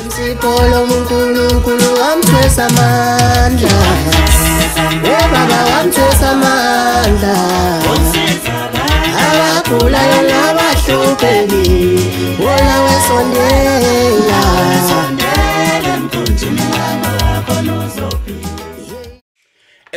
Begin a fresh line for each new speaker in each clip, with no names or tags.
Insipolo uNkulunkulu wamthwesa amandla, Baba wamthwesa amandla, abagulayo nabahlupheki wona wesondela.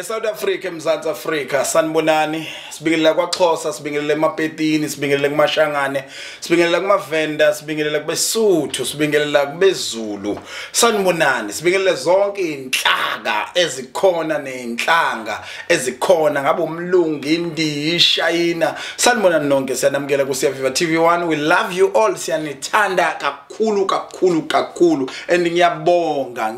South Africa, eMzansi Afrika, sanibonani. Sibingelela kwaXhosa, sibingelela eMapetini, sibingelela kuMashangane, sibingelela kumaVenda, sibingelela kubeSuthu, sibingelela kubeZulu. Sanibonani, sibingelela zonke inhlanga ezikhona nenhlanga ezikhona ngabe umlungu, Indiya, iShayina. Sanibonani nonke, siyanamukela ku Siyaviva TV1. We love you all. Siyanithanda kakhulu and ngiyabonga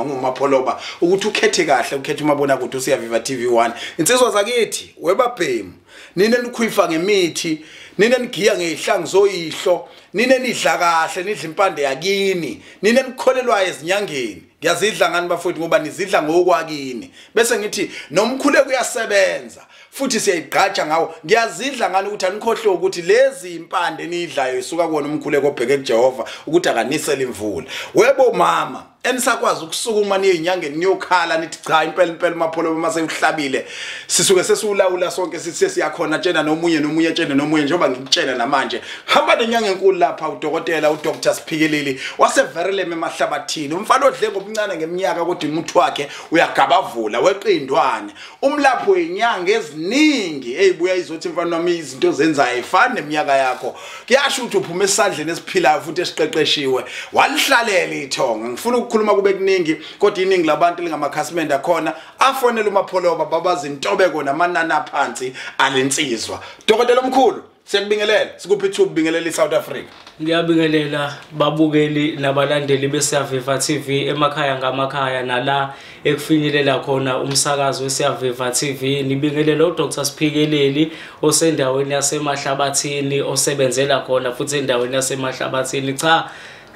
nguMapholoba ukuthi ukhethe kahle ukhethe umabona kuthi uSiyaviva TV1. Insizwa zakithi webabhemu, nine nikhwifa ngemithi, nine nigiya ngehlangu zoyihlo, nine nidla kahle, nidla impande yakini, nine nikholelwa ezinyangeni. Ngiyazidla ngani bafowethu ngoba nizidla ngokwakini. Bese ngithi nomkhuleko uyasebenza futhi siyayigqaja ngawo. Ngiyazidla ngani ukuthi anikhohle ukuthi lezi impande nidlayo isuka kuona umkhuleko obheke kuJehova ukuthi akanisele imvula. Webo mama enisakwazi ukusukuma niyinyangeni niyokhala nithi cha impela uMapholoba mase uhlabile sisuke sesiwulawula sonke sithi siyakhona tshena nomunye tshena nomunye njengoba ngikutshela namanje. Hamba nenyanga enkulu lapha udokotela uDr Sphikeleli waseverileme emahlabathini. Umfana odle ngobuncane ngeminyaka kodwa umuntu wakhe uyagabavula weqindwane. Umlapho wenyanga eziningi ezibuya izothi mfana wami izinto zenzayo ifana neminyaka yakho. Kuyasho ukuthi uphuma esandleni esiphilayo futhi esiqeqeshiwe. Walihlalela ithonga. Ngifuna ukukhuluma kube kuningi kodwa iningi labantu lingamakhasimende akhona afonela uMapholoba babazi intobeko namanani aphansi alensizwa. Dokotela omkhulu siyakubingelela sikuphi ithuba ubingelela iSouth Africa.
Ngiyabingelela babukeli nabalandeli beSiyaviva TV emakhaya ngamakhaya nala ekufinyelela khona umsakazo weSiyaviva TV. Nibingelela uDr Sphikeleli osendaweni yasemahlabathini osebenzela khona futhi endaweni yasemahlabathini. Cha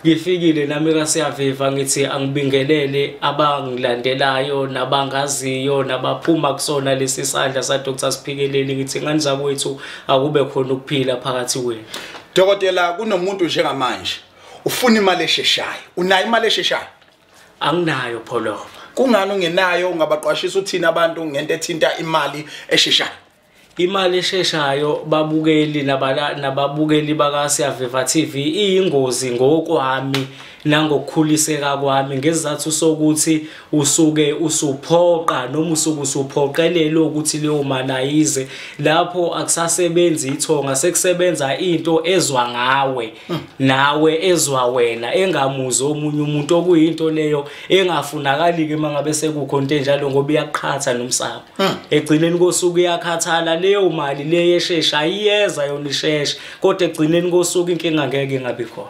ngifikile nami kaSiyaviva ngithi angibingelele abangilandelayo nabangaziyo nabaphuma kusona lesi sandla saDr Sphikeleli ngithi ngani zakwethu akube khona ukuphila phakathi kwenu.
Dokotela kunomuntu njengamanje ufuna imali esheshayo. Unayo imali esheshayo?
Anginayo Pholoba.
Kungani ungenayo ungabaqwashisa uthina abantu ngento ethinta imali esheshayo?
Imali esheshayo babukeli nababukeli bakaSiyaviva TV iyingozi ngokwami nangokukhuliseka kwami ngezathu sokuthi usuke usuphoqa noma usuke usuphoqelele ukuthi leyo manayize lapho akusasebenzi ithonga sekusebenza into ezwa ngawe nawe ezwa wena engamuzi omunye umuntu okuyinto leyo engafunakali ke mangabe sekukho into enjalo ngoba iyaqhatha nomsamo egcineni kosuku iyakhathala leyo mali le yeshesha iyeza yona isheshe kodwa egcineni kosuku inkinga ngeke ingabi khona.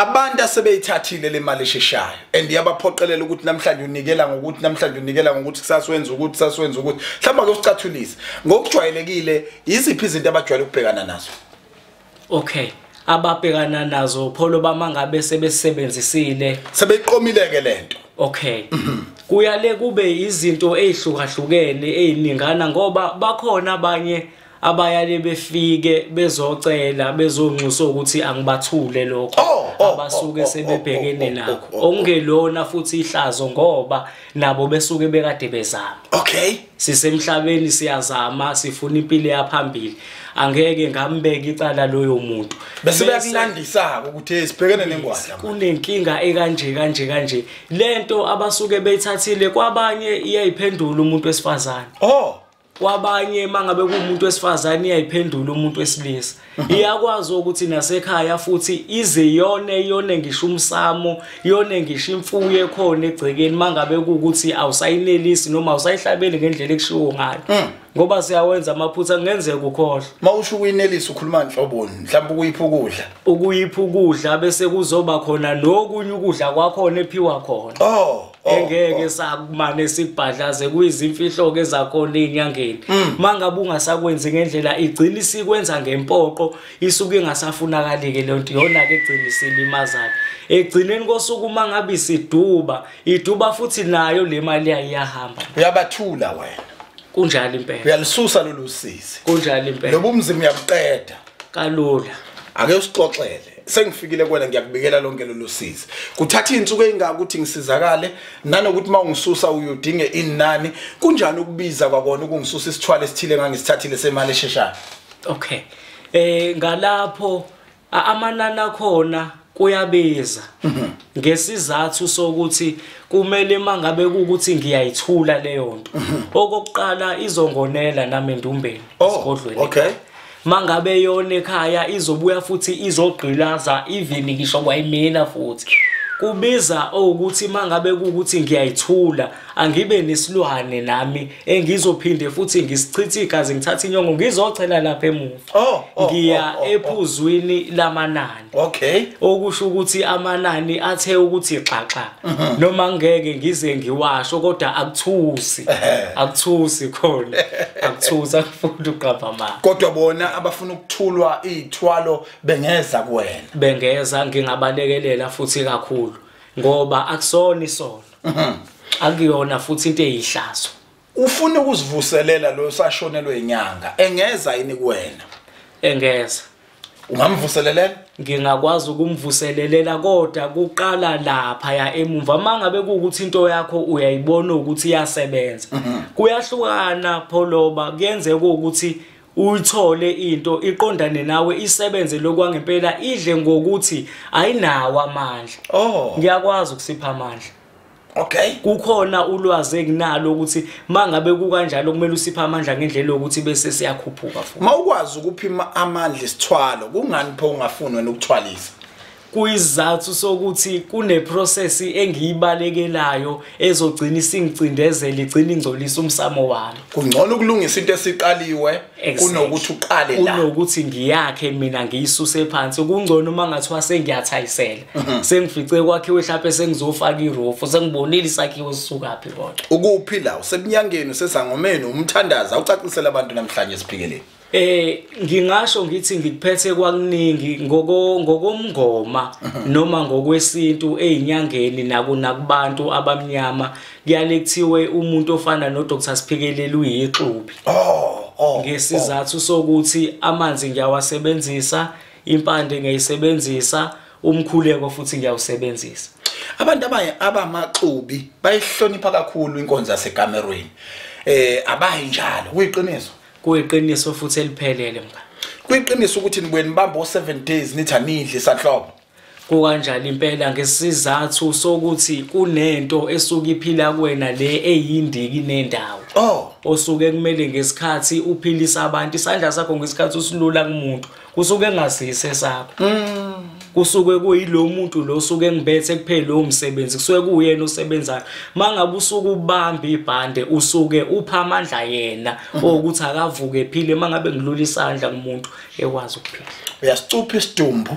Abantu asebeyithathile le mali esheshayo and yabaphoqelela ukuthi namhlanje unikela ngokuthi kusaswenza ukuthi mhlawumbe ake usicathulise ngokujwayelekile iziphi izinto abajwayele ukubhekana nazo?
Okay, ababhekana nazo Pholoba mangabe sebesebenzisile
sebeyiqomile ke lento.
Okay. Kuyale kube izinto ezihlukahlukene eziningana ngoba bakhona abanye abayale befike bezocela bezonxusa ukuthi angibathule lokho abasuke sebebhekene nakho ongelona futhi ihlazo ngoba nabo besuke bekade bezama.
Okay,
sisemhlabeni siyazama sifuna impilo yaphambili angeke ngambeka icala loyo muntu
bese beyakulandisa ukuthi sibhekene nengwadla
kunenkinga ekanje lento abasuke beyithathile kwabanye iyayiphendula umuntu wesifazane. Kwabanye mangabe kuumuntu wesifazane iyayiphendula umuntu wesilisa. Iyakwazi ukuthi nasekhaya futhi ize yone ngisho umsamo yone ngisho imfuyo ekhona egcekeni mangabe kuukuthi awusayinelisi noma awusayihlabeli ngendlela ekushiwo ngayo. Ngoba siyawenza amaphutha ngenzeka ukhohle.
Mawusho ukuyinelisa ukhuluma inhloboni mhlawumbe
ukuyipha ukudla bese kuzoba khona nokunye ukudla kwakhona ephiwa khona. Engeke sakumane sikubhadlaze kuyizimfihlo ke zakhona ezinyangeni. Mangabe ungasakwenzi ngendlela igcina isikwenza ngempoqo isuke ingasafunakali ke lento yona ke egcina isilimazayo. Egcineni kosuku mangabe iduba futhi nayo le mali iyahamba.
Uyabathula wena.
Kunjalo impela.
Uyalisusa lolu sisi.
Kunjalo impela.
Lobu mzimba uyabuqeda.
Kalula.
Ake usixoxele sengifikile kuwena ngiyakubikela lonke lolu sizi kuthatha insuku engaka ukuthi ngisizakale nanokuthi mawungisusa uyudinge inani kunjani ukubiza kwakona ukungisusa isithwala esithile ngangisithathile semali esheshayo
okay ngalapho amanana khona kuyabiza ngesizathu sokuthi kumele mangabe ukuthi ngiyayithula leyo nto okokuqala izongonela nami endumbeni esigodlweni
okay
mangabe yona ekhaya izobuya futhi izogqilaza even ngisho kwayimina futhi kubiza ukuthi mangabe ukuthi ngiyayithula angibe nesilwane nami engizophinde futhi ngisichithe igazi ngithatha inyongo ngizocela lapha emuva ngiya ephuzwini lamanani
okay
okusho ukuthi amanani athe ukuthi xaxa noma ngeke ngize ngiwasho kodwa akuthusi khona akuthusa kufuthi uqapha mama
kodwa bona abafuna ukuthulwa izithwalo bengeza
ngingabalekelela futhi kakhulu ngoba akusona isono akuyona futhi into eyihlazo
ufuna ukuzivuselela lo sashonelwe inyanga engeza yini kuwena
engeza
ungamvuselela
ngingakwazi ukumvuselelela kodwa kuqala lapha ya emumva mangabe ukuthi into yakho uyayibona ukuthi iyasebenza kuyahlukana pholoba kuyenzeka ukuthi uyithole into iqondane nawe isebenze lokwangempela idle ngokuthi ayinawo amandla ngiyakwazi ukusipha amandla
okay
kukhona ulwazi enginalo ukuthi mangabe kukanjalo kumele usipha amandla ngendlela yokuthi bese siyakhuphuka futhi
mawukwazi ukuphima amandla isithwalo kungani pho ungafuni wena ukuthwalisa
kuyizathu sokuthi kuneprocess engiyibalekelayo ezogcina isingcindezela igcina ingcolisa umsamo wami
kungcono ukulungisa into esiqaliwe kunokuthi uqale la
kunokuthi ngiyakhe mina ngiyisuse phansi kungcono mangathiwa sengiyathayisela sengifice kwakhiwe mhlawumbe sengizofaka iroof sengibonile isakhiwo sisuka phi kodwa
ukuphi la usebunyangeni usesangomeni umthandaza ucacisela abantu namhlanje Sphikeleli
ngingasho ngithi ngikuphethe kwakuningi ngokomngoma noma ngokwesintu ezinyangeni nakubantu abamnyama kuyale kuthiwe umuntu ofana no Dr Sphikeleli uyixubi ngesizathu sokuthi amanzi ngiyawasebenzisa impande ngiyayisebenzisa umkhuleko futhi ngiyawusebenzisa
abantu abamaxubi bayihlonipha kakhulu inkonzo yaseGamerweni abayi njalo kuyiqiniso
kuyiqiniso futhi eliphelele mka
kuyiqiniso ukuthi nibweni bamba 7 days nithi anidli sanhlobo
kukanjalo impela ngesizathu sokuthi kunento esuka iphila kuwena le eyindiki nendawo osuke kumele ngesikhathi uphilisa abantu isandla sakho ngesikhathi usilula kumuntu kusuke engasise sakho kusuke kuyilo muntu lo suke ngibethe kuphela lo umsebenzi kusuke kuyena osebenzayo mangabe usuke ubamba ibhande usuke upha amandla yena ukuthi akavuke ephile mangabe ngilula isandla kumuntu ekwazi ukuphila
uyasicupha isidumbu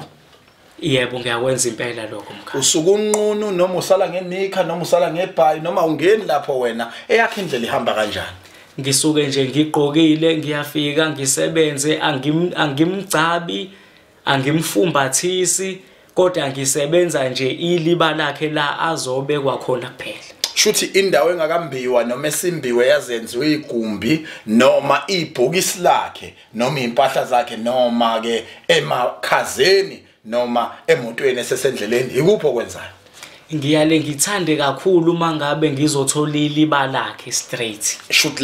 yebo ngiyakwenza impela lokho mkhaya
usuku unqunu noma usala ngenika noma usala ngebhayi noma ungeni lapho wena eyakhe indlela ihamba kanjani
ngisuke nje ngigqokile ngiyafika ngisebenze angimgcabi angimfumbathisi kodwa ngisebenza nje iliba lakhe la azobe kwakhona kuphela
shuthi indawo engakambiwa noma esimbiwe yazenziwe igumbi noma ibhokisi lakhe noma impahla zakhe noma ke emakhazeni noma emotweni esesendleleni ikuphi okwenzayo
ngiyale ngithande kakhulu mangabe ngizothola iliba lakhe straight
shoot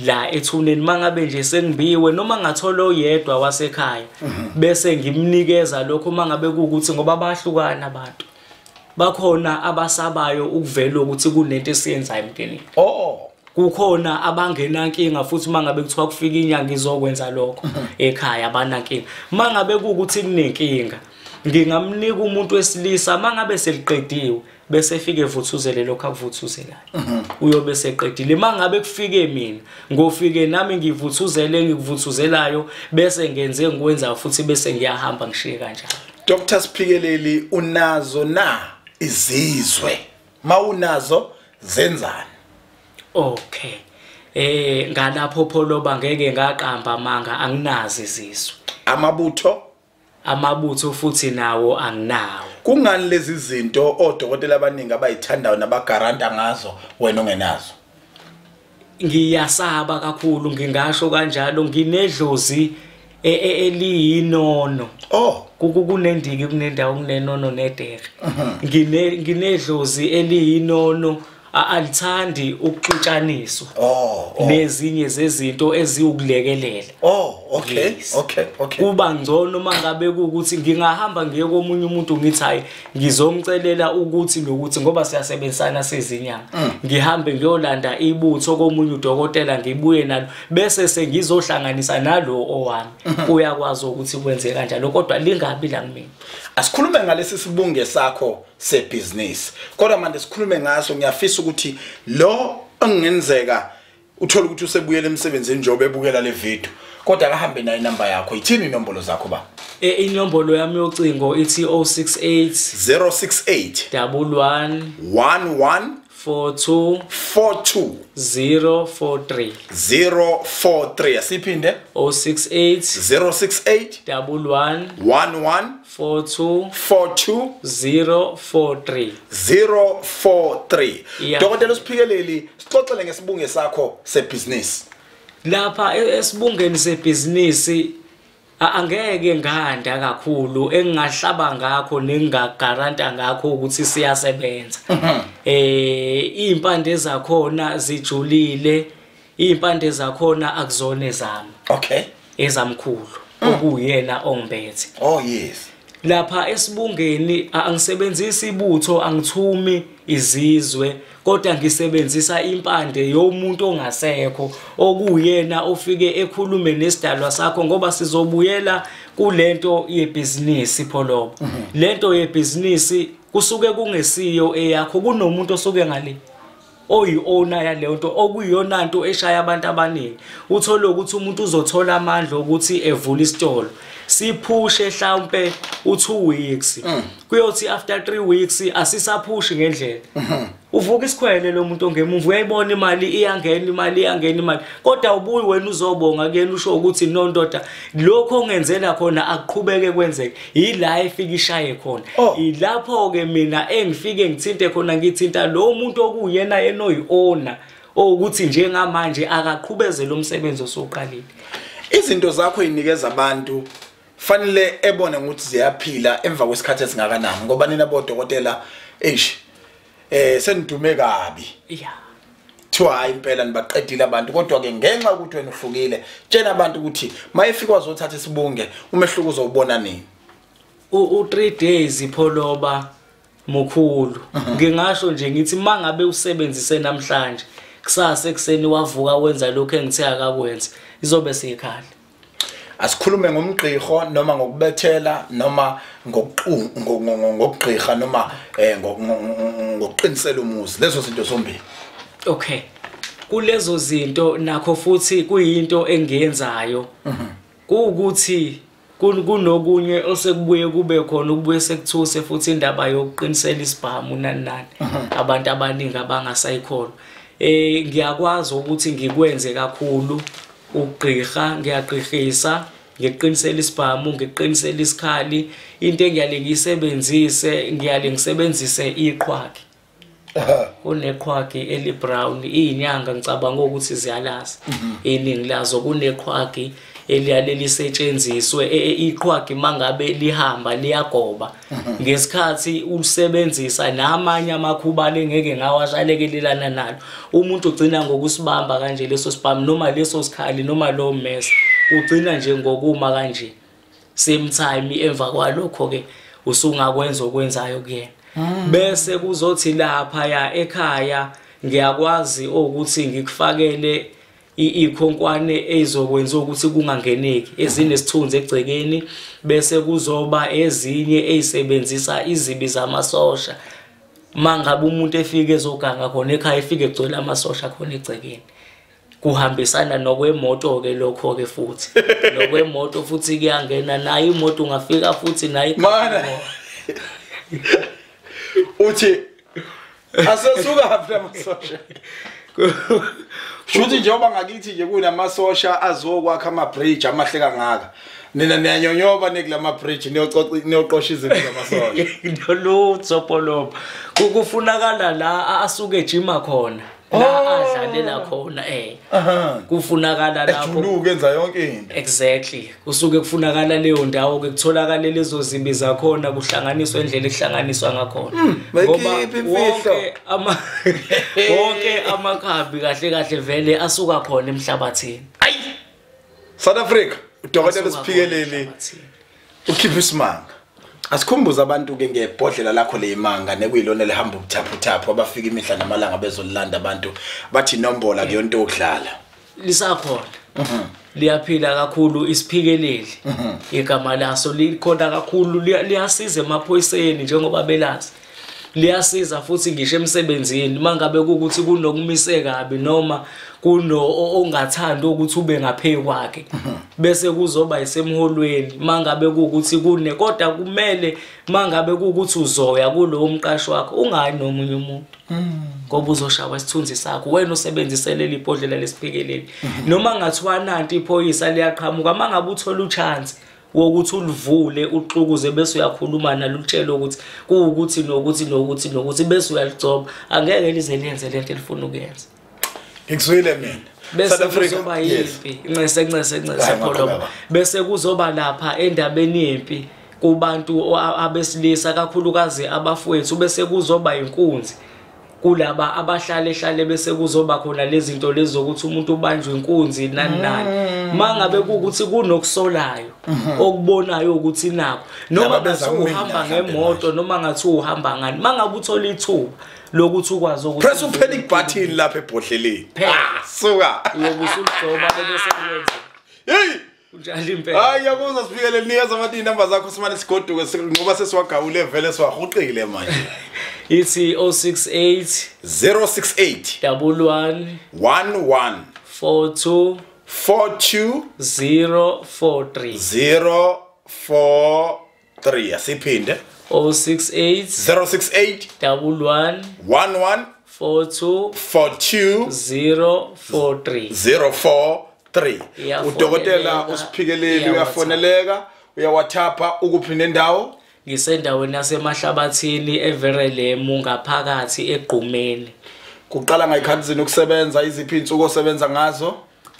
la ethuneni
mangabe nje sengibiwe noma ngathola oyedwa wasekhaya bese ngimnikeza lokho mangabe ukuthi ngoba bahlukana abantu bakhona abasabayo ukuvela ukuthi kunento esiyenzayo emndenini kukhona abangenankinga futhi mangabe kuthiwa kufika inyanga izokwenza lokho ekhaya abanankinga mangabe ukuthi kunenkinga ngingamnika umuntu wesilisa mangabe seliqediwe bese efike evuthuzele lokho akuvuthuzelayo uyobe seqedile mangabe kufike mina ngofike nami ngivuthuzele ngikuvuthuzelayo bese ngenze ngikwenza futhi bese ngiyahamba ngishiye kanjalo
Dr Sphikeleli unazo na izizwe mawunazo zenzani
okay ngalapho pholoba ngeke ngaqamba manga anginazi izizwe amabutho futhi nawo anginawo
kungani lezi zinto odokotela abaningi abayithandayo nabagaranta ngazo wena ongenazo
ngiyasaba kakhulu ngingasho kanjalo nginedlozi eliyinono.
Oh,
Kunendiki kunendawo kunenono nedere. Nginedlozi eliyinono alithandi ukuxutshaniswa. Nezinye zezinto eziwukulekelela.
Okay. Okay.
Kuba ngcono mangabe ukuthi ngingahamba ngiye komunye umuntu ngithi hayi ngizomcelela ukuthi nokuthi ngoba siyasebenzisana sezinyanga ngihambe ngiyolanda ibutho komunye udokotela ngibuye nalo bese sengizohlanganisa nalo owami uyakwazi ukuthi kwenze kanjalo kodwa lingabi la kimi.
Asikhulume ngalesi sibunge sakho sebusiness. Kodwa manje sikhulume ngaso ngiyafisa ukuthi lo engenzeka uthola ukuthi usebuyele emsebenzini njengoba ebukela le video. Kodwa akahambe nayo inamba yakho. Ithini inombolo zakho ba?
Inombolo yami yocingo ithi 068
068 11 42 043 asiphinde
068 11 42 043.
Dokotela Sphikeleli, sixoxele ngesibunge sakho sebusiness.
Lapha esibungeni sebusiness angeke nganda kakhulu engingahlaba ngakho nengingagaranta ngakho ukuthi siyasebenza. Impande zakhona zijulile, impande zakhona akuzona ezami.
Okay.
Ezamkhulu okuyena ongibethe.
Oh yes.
Lapha esibungeni angisebenzisi ibutho angithumi izizwe kodwa ngisebenzisa impande yomuntu ongasekho okuyena ofike ekhulume nesidalwa sakho ngoba sizobuyela kulento yebusiness pholobo. Lento yebusiness kusuke kungesiyo eyakho kunomuntu osuke ngale oyi-owner yaleyo nto okuyiyona nto eshaya abantu abaningi. Uthola ukuthi umuntu uzothola amandla ukuthi evule isitolo siphushe mhlawumbe u2 weeks kuyothi after 3 weeks asisaphushi ngendlela. Uvuka isikhwele lo muntu ongemuva uyayibona imali iyangena kodwa ubuyi wena uzobonga kuyena usho ukuthi no ndoda lokho ongenzela khona akuqhubeke kwenzeke ila efika ishaye khona. Ilapho ke mina engifike ngithinte khona ngithinta lo muntu okuyena enoyi-owner ukuthi njengamanje akaqhubezele umsebenzi osoqalile.
Izinto zakho inikeza abantu fanele ebone ukuthi ziyaphila emva kwesikhathi esingakanani ngoba nina bodokotela senidume kabi. Thiwa impela nibaqedile abantu kodwa ke ngenxa ukuthi wena uhlukile tshena abantu ukuthi mayefika wazothatha isibunge umehluko uzobona nini.
U3 days pholoba mukhulu. Ngingasho nje ngithi mangabe usebenzise namhlanje kusasa ekseni wavuka wenza lokho engithe akakwenza izobe seyikhali.
Asikhulume ngomgqiho noma ngokubethela noma ngokugqiha noma ngokuqinisela umuzi lezo zinto zombili.
Okay. Kulezo zinto nakho futhi kuyinto engiyenzayo. Ukuthi kunokunye osekubuye kube khona ukubuye sekuthuse futhi indaba yokuqinisela isibhamu nani abantu abaningi abangasayikholwa. Ngiyakwazi ukuthi ngikwenze kakhulu ugqiha ngiyaqhihisa ngiqinisela isibhamu ngiqinisela isikhali into engiyale ngiyisebenzise ngiyale ngisebenzise iqhwagi. Kuneqhwagi elibrown izinyanga ngicabanga ukuthi ziyalaza iningi lazo kuneqhwagi eliyale lisetshenziswe iqhwagi mangabe lihamba liyagoba ngesikhathi ulisebenzisa namanye amakhuba lengeke ngawashalekelelana nalo umuntu ugcina ngokusibamba kanje leso spam noma leso sikhali noma lo mess ugcina nje ngokuma kanje same time emva kwalokho ke usungakwenza okwenzayo kuyena. Bese kuzothi lapha ya ekhaya ngiyakwazi ukuthi ngikufakele ikhonkwane ezokwenza ukuthi kungangeneki ezinesithunzi egcekeni bese kuzoba ezinye ezisebenzisa izibi zamasosha mangabe umuntu efike ezoganga khona ekhaya efike egcwele amasosha khona egcekeni kuhambisana nokwemoto ke lokho ke futhi nokwemoto futhi kuyangena nayo imoto ungafika futhi nayo
mana uthi asesuka hapha amasosha Shuthi njengoba ngakithi nje kunamasosha azokwakha ama-bridge amahle kangaka. Nina niyanyonyoba nekulama bridge niyoqosha izinto zamasosha.
Lolutho pholoba. Kufunakala la asuke ejima khona. la adlalela khona kufunakala lapho
ejuluke enza yonke into
exactly kusuke kufunakala leyo ndawo ke kutholakala lezo zimbi zakhona kuhlanganiswa endlela ehlanganiswa ngakhona ngoba wonke amakhambi kahle kahle vele asuka khona emhlabathini
ayi South Africa udokotela Sphikeleli ukhipha isimanga asikhumbuza abantu ke ngebhodlela lakho leimanga nekuyilona lehamba ubuthaphu abafika imihla namalanga bezolanda abantu bathi nombola kuyonto okudlala
lisakhona liyaphila kakhulu Sphikeleli igama laso likhona kakhulu liyasiza emaphoyiseni njengoba belazi liyasiza futhi ngisho emsebenzini mangabe ukuthi kunokumise kabi noma ongathanda ukuthi ube ngaphe kwakhe bese kuzoba isemholweni mangabe ukuthi kune kodwa kumele mangabe ukuthi uzoya kulowo mqashi wakho ungayi nomunye umuntu ngoba uzoshawa isithunzi sakho wena usebenzisele libhodlela leSphikeleli noma ngathiwa nanti iphoyisa liyaqhamuka mangabe uthola uchance wokuthi ulivule uxukuze bese uyakhuluma nalo utshela ukuthi kuukuthi nokuthi bese uyaligcoba angeke lize lenze lento elifuna ukuyenza
ngikuzwile mina
bese kuzoba yimpi inqese pholo bese kuzoba lapha endabeni yempi kubantu abesilisa kakhulukazi abafowethu bese kuzoba inkunzi kulaba abahlale bese kuzoba khona lezi zinto lezi zokuthi umuntu ubanjwe inkunzi nani mangabe ukuthi kunokusolayo okubonayo ukuthi nakho noma bese uhamba ngemoto noma ngathi uhamba ngani mangabe uthola ithuba lokuthi ukwazi ukuthi
press panic button lapha ebhodleleni suka
yokusuligcoba bese kuyenza
hey
unjalo impela
hayi yakuzwa Sphikeleli nikeza amathi inamba zakho simane sigoduke ngoba sesiwagawule vele siwahuqile manje
ithi 068 11 42 043
asiphinde
068 11 42
043 udokotela uSphikeleli uyafoneleka uyawathapha ukuphi nendawo
ngisendaweni yasemahlabathini everelemu ngaphakathi egqumeni
kuqala ngayikhathizini ukusebenza iziphi insuku osebenza ngazo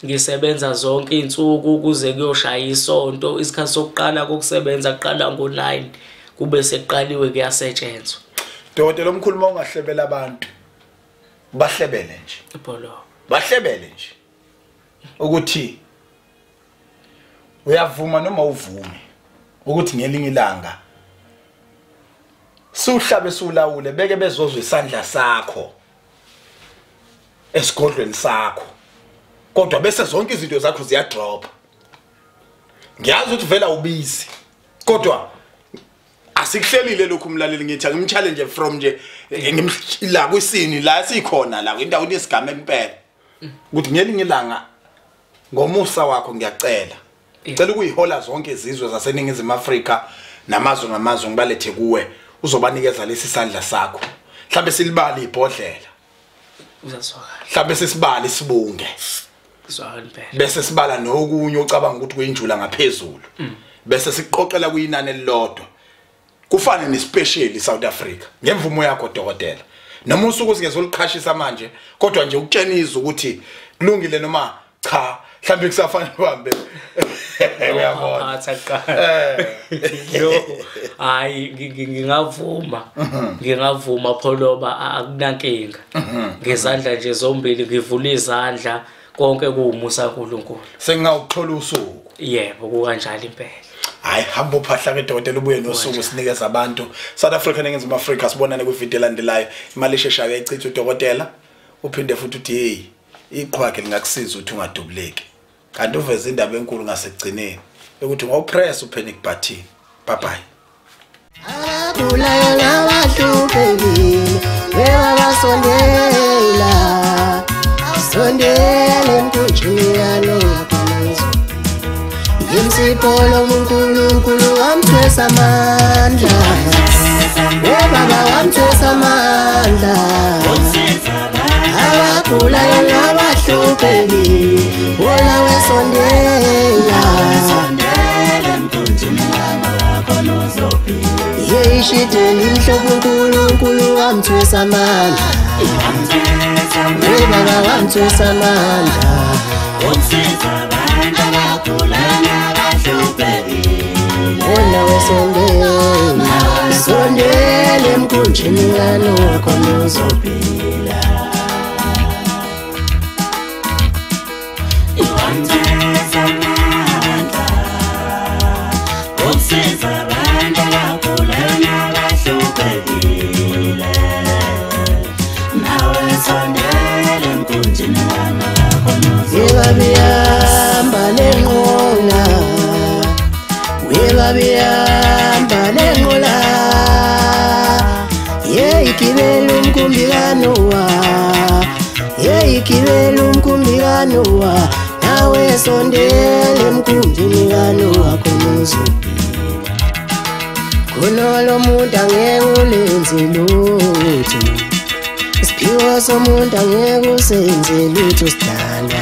ngisebenza zonke insuku kuze kuyoshaya isonto isikhathi sokuqala kokusebenza kuqala ngo9 kube seqaliwe kuyasetshenzwa
dokotela omkhuluma ungahlebela abantu bahlebele nje
pholo
bahlebele nje ukuthi uyavuma noma uvume ukuthi ngelinye ilanga suhlabe sulawule beke bezozwe isandla sakho esigodlweni sakho kodwa bese zonke izinto zakho ziya drop ngiyazi ukuthi vela ubisi kodwa asikuhlelile lokhu umlaleli ngithi ngimchallenge from nje la kwisini la sikhona la indawo yesigama empela ukuthi ngelinye ilanga ngomusa wakho ngiyacela cela ukuyihola zonke izizwe zaseningizimu Afrika namazwe ngamazwe ngibalethe kuwe uzobanikeza lesi sandla sakho mhlambe silibali ibhodlela
uzaswaka
mhlambe sesibali sibunge
uzwakala impela
bese sibala nokunye ucabanga ukuthi kuyinjula ngaphezulu bese siqoqela kuyinani elilodwa kufane nespecial South Africa ngemvumo yakho dokotela noma usuku singezoliqhashisa manje kodwa nje ukutsheniza ukuthi kulungile noma cha mhlambe kusafana uhambe uyabona
no hayi ngingavuma pholoba akunankinga ngezandla nje zombili ngivula izandla konke kuumusa kaNkulunkulu
sengawuxhola usuku
yebo kukanjalo impela
hayi hamba uphahla ke dokotela ubuye nosuku sinikeza abantu South Africa nengizima Africa sibonane ku video elandelayo imali esheshayo yayichitha udokotela uphinde futhi uthi hey iqhwakhe lingakusiza ukuthi ungadubuleki kanti uveze indaba enkulu ngasekugcineni ukuthi ngawupress upanic button bye bye
abulayo nabahluphelile bebasondela sondela emthunjini Imsipolo uNkulunkulu wamthwesa amandla Baba wamthwesa amandla Abagulayo nabahluphekile Wola wesondela emthunjini wakho nozophila Yeshithe inhlobo uNkulunkulu uNkulunkulu wamthwesa amandla Baba wamthwesa amandla
Usiza abantu abagula nabahluphekile
Wena wesondela sondela emkhunjini kaNoah khona uzophila
Wamthwesa amandla Usiza abantu abagula nabahluphekile Nawe sondela emkhunjini kaNoah khona
Yebabiyamba lenqola Yebabiyamba lenqola Yeyigibela umkhumbi kaNoah Yeyigibela umkhumbi kaNoah Nawe sondela emkhumbini kaNoah khona uzophila Khona lo muntu angeke ulenze lutho Isiphiwo somuntu angeke usenze lutho sidala